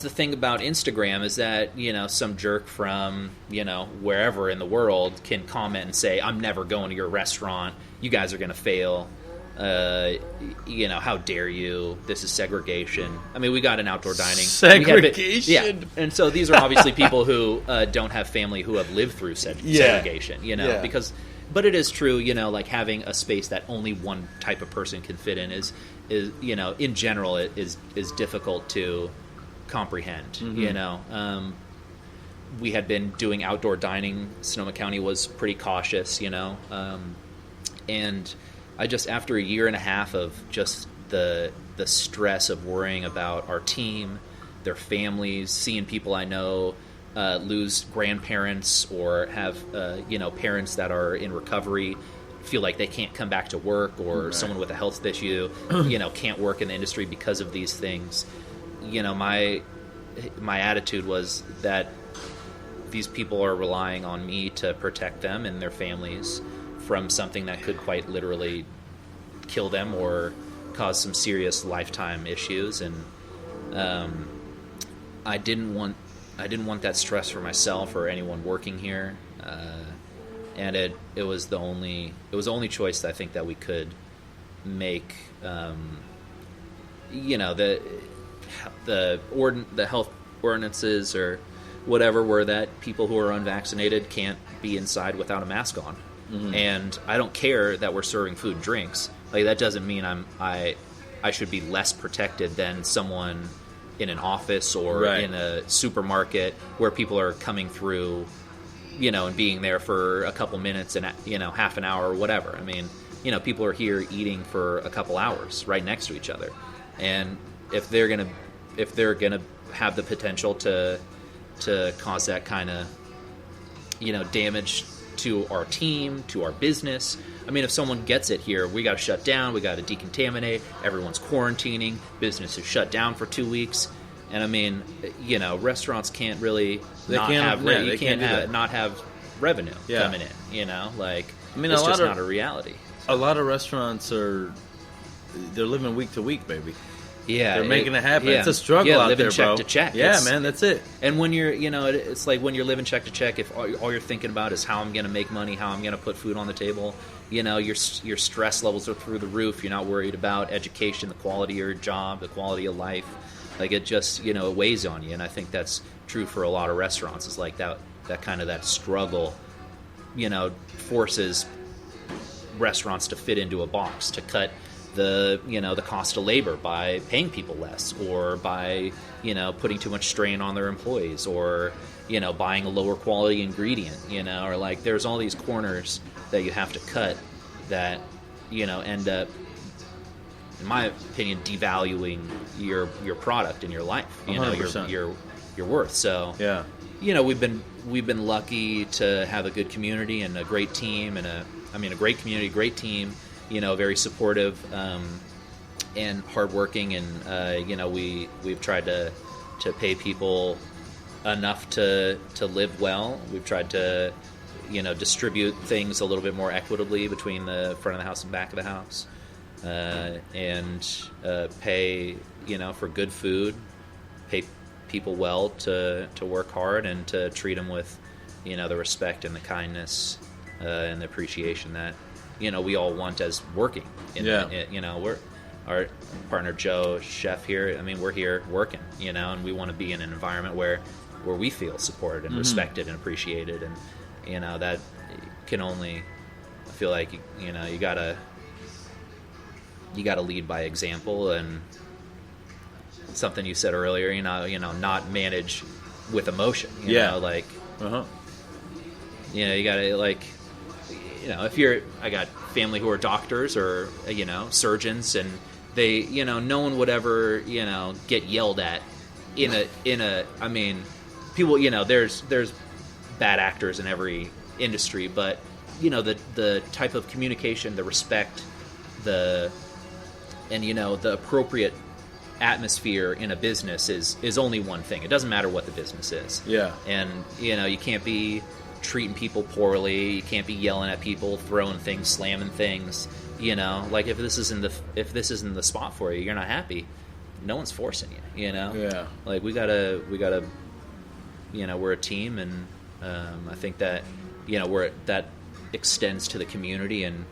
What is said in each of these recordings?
the thing about Instagram is that, some jerk from, wherever in the world can comment and say, I'm never going to your restaurant. You guys are going to fail. How dare you? This is segregation. I mean, we got an outdoor dining. Segregation? And so these are obviously people who don't have family who have lived through segregation, but it is true, like having a space that only one type of person can fit in is in general, it is difficult to comprehend. Mm-hmm. We had been doing outdoor dining. Sonoma County was pretty cautious, and I just, after a year and a half of just the stress of worrying about our team, their families, seeing people I know lose grandparents or have parents that are in recovery, feel like they can't come back to work, or right. Someone with a health issue can't work in the industry because of these things. My attitude was that these people are relying on me to protect them and their families from something that could quite literally kill them or cause some serious lifetime issues, and I didn't want that stress for myself or anyone working here, and it was the only choice that I think that we could make. The health ordinances or whatever were that people who are unvaccinated can't be inside without a mask on. Mm-hmm. And I don't care that we're serving food and drinks. Like, that doesn't mean I should be less protected than someone in an office or right. in a supermarket where people are coming through, and being there for a couple minutes and half an hour or whatever. I mean, people are here eating for a couple hours right next to each other, and if they're gonna have the potential to cause that kind of damage to our team, to our business. I mean, if someone gets it here, we got to shut down, we got to decontaminate, everyone's quarantining, business is shut down for 2 weeks, and I mean, restaurants can't really not have revenue coming in. It's just not a reality. A lot of restaurants they're living week to week, baby. Yeah, they're making it happen. Yeah. It's a struggle out there, bro. Check to check. Yeah, man, that's it. And when you're, it's like when you're living check to check. If all you're thinking about is how I'm going to make money, how I'm going to put food on the table, your stress levels are through the roof. You're not worried about education, the quality of your job, the quality of life. Like, it just, it weighs on you. And I think that's true for a lot of restaurants. It's like that kind of that struggle, forces restaurants to fit into a box, to cut the cost of labor by paying people less, or by putting too much strain on their employees, or buying a lower quality ingredient, or like there's all these corners that you have to cut that end up, in my opinion, devaluing your product and your life, 100%. your worth. So yeah, we've been lucky to have a good community and a great team, and a great community, great team. Very supportive and hardworking, and we've tried to pay people enough to live well. We've tried to distribute things a little bit more equitably between the front of the house and back of the house, and pay for good food, pay people well to work hard, and to treat them with the respect and the kindness and the appreciation that we all want as working. We're our partner Joe, chef here. I mean, we're here working, and we want to be in an environment where we feel supported and respected and appreciated, and that can only, I feel like you gotta lead by example, and something you said earlier, not manage with emotion. You gotta if I got family who are doctors or surgeons, and they no one would ever get yelled at in a I mean, people there's bad actors in every industry, but the type of communication, the respect, the appropriate atmosphere in a business is only one thing. It doesn't matter what the business is. Yeah. And you can't be treating people poorly. You can't be yelling at people, throwing things, slamming things. Like, if this isn't the spot for you, you're not happy, no one's forcing you, you know? Yeah. Like, we gotta, you know, we're a team, and I think that, you know, that extends to the community, and,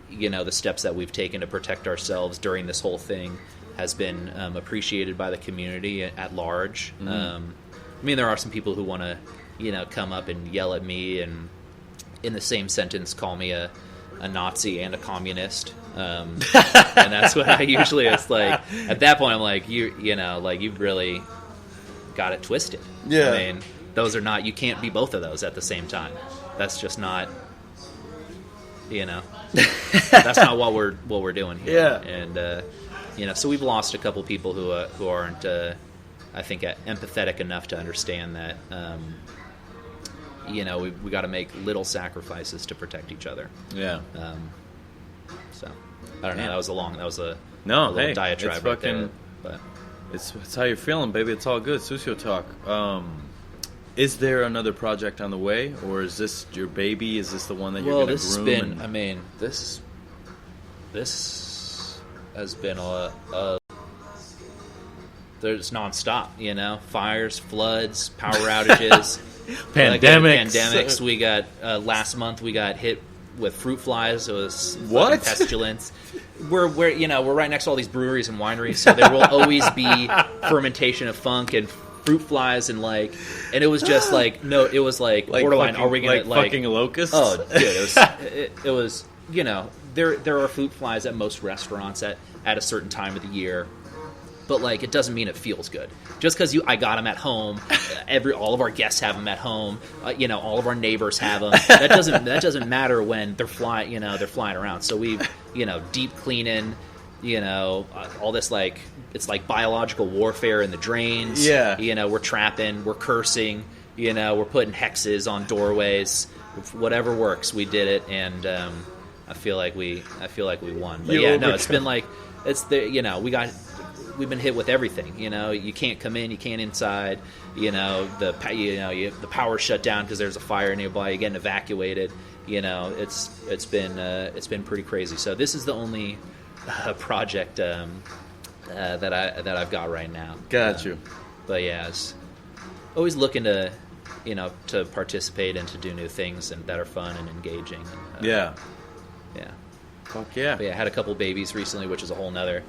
you know, the steps that we've taken to protect ourselves during this whole thing has been appreciated by the community at large. I mean, there are some people who want to, you know, come up and yell at me and in the same sentence call me a Nazi and a communist. And that's what I usually, it's like, at that point I'm like, you know, like, you've really got it twisted. Yeah. I mean, those are not, you can't be both of those at the same time. That's just not, you know, that's not what we're doing here. Yeah. And, you know, so we've lost a couple people who aren't, I think, empathetic enough to understand that, you know, we got to make little sacrifices to protect each other. Yeah. So I don't know. That was a little hey, diatribe it's right fucking, there. But it's how you're feeling, baby. It's all good. Sucio.Talk. Is there another project on the way, or is this your baby? Is this the one that you're going to groom? This has been. I mean, this has been there's nonstop. You know, fires, floods, power outages, pandemics. We got last month. We got hit with fruit flies. It was what pestilence. We're right next to all these breweries and wineries, so there will always be fermentation of funk and fruit flies, and it was just it was borderline. Are we gonna fucking locusts? Oh, dude, it was you know, there are fruit flies at most restaurants at a certain time of the year, but it doesn't mean it feels good. Just because I got them at home, all of our guests have them at home. You know, all of our neighbors have them. That doesn't matter when they're flying. You know, they're flying around. So we, you know, deep cleaning. You know, all this it's like biological warfare in the drains. Yeah. You know, we're trapping, we're cursing. You know, we're putting hexes on doorways. Whatever works, we did it, and I feel like we won. But it's been we've been hit with everything. You know, you can't come in, you can't inside. You know, the power shut down because there's a fire nearby. You're getting evacuated. You know, it's been pretty crazy. So this is the only project that I've got right now. Got you. But yeah, it's always looking to participate and to do new things and that are fun and engaging. Yeah. Fuck yeah. But yeah, I had a couple babies recently, which is a whole nother.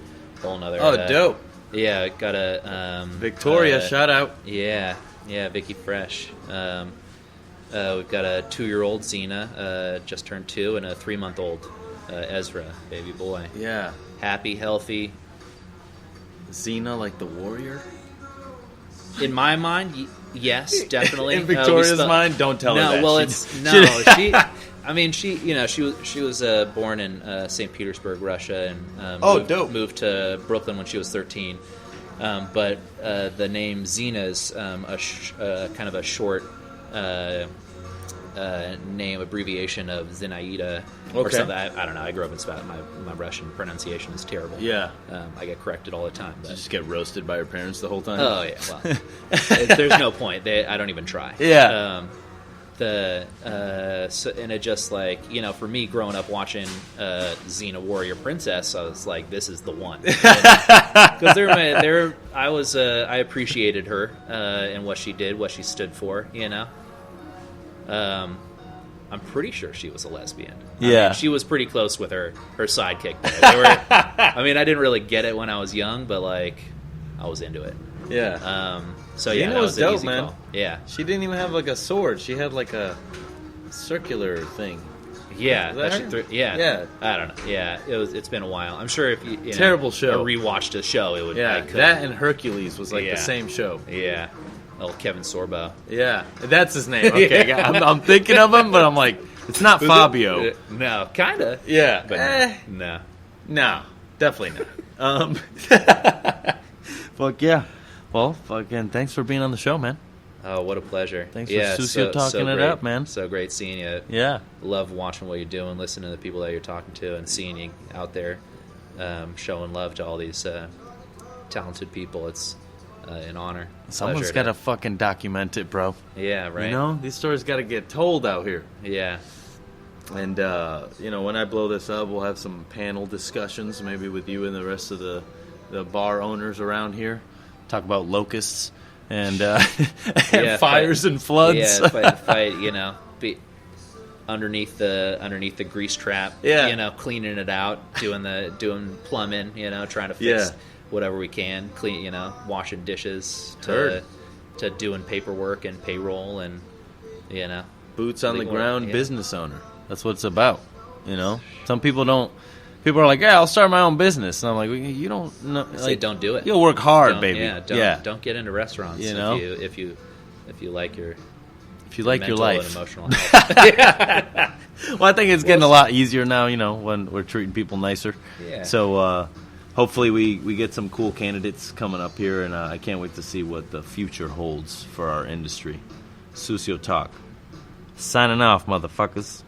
Oh, dope. Yeah, got a Victoria. Shout out. Yeah, Vicky Fresh. We've got a 2-year-old Xena, just turned 2, and a 3-month-old Ezra, baby boy. Yeah. Happy, healthy. Xena, like the warrior? In my mind, yes, definitely. In Victoria's mind, don't tell her that. She was born in St. Petersburg, Russia, and moved to Brooklyn when she was 13. But the name Xena is kind of a short name abbreviation of Zinaida or something. I don't know. I grew up in Spain. My Russian pronunciation is terrible. Yeah. I get corrected all the time. But. Did you just get roasted by your parents the whole time? Oh yeah. Well, there's no point. I don't even try. Yeah. And it just for me growing up watching Xena Warrior Princess, I was like, this is the one, because I appreciated her and what she did, what she stood for, you know. I'm pretty sure she was a lesbian. Yeah, I mean, she was pretty close with her sidekick there. I didn't really get it when I was young, but I was into it. Yeah. So Xena that was an dope, easy man. call. Yeah. She didn't even have a sword. She had a circular thing. Yeah. Yeah. I don't know. Yeah. It's been a while. I'm sure if you terrible show. Rewatched a show, it would. Yeah. That and Hercules was the same show. Yeah. Oh, Kevin Sorbo. Yeah, that's his name. Okay, I'm thinking of him, but I'm like, it's not Fabio. No, kinda. Yeah, but no, definitely not. Fuck yeah. Well, fucking thanks for being on the show, man. Oh, what a pleasure. Thanks for Sucio talking it up, man. So great seeing you. Yeah. Love watching what you're doing, listening to the people that you're talking to, and seeing you out there showing love to all these talented people. It's an honor. Someone's got to fucking document it, bro. Yeah, right. You know, these stories got to get told out here. Yeah. And, when I blow this up, we'll have some panel discussions, maybe with you and the rest of the the bar owners around here. Talk about locusts and, and fires and floods. Yeah, fight. Be underneath the grease trap. Yeah. Cleaning it out, doing plumbing. Trying to fix whatever we can. Clean. Washing dishes to doing paperwork and payroll and boots on the ground business owner. That's what it's about. Some people don't. People are like, yeah, I'll start my own business, and I'm like, you don't know. I say, don't do it. You'll work hard, baby. Don't get into restaurants. If you like your your life and emotional health. Well, I think it's getting a lot easier now. When we're treating people nicer. Yeah. So hopefully we get some cool candidates coming up here, and I can't wait to see what the future holds for our industry. Sucio Talk. Signing off, motherfuckers.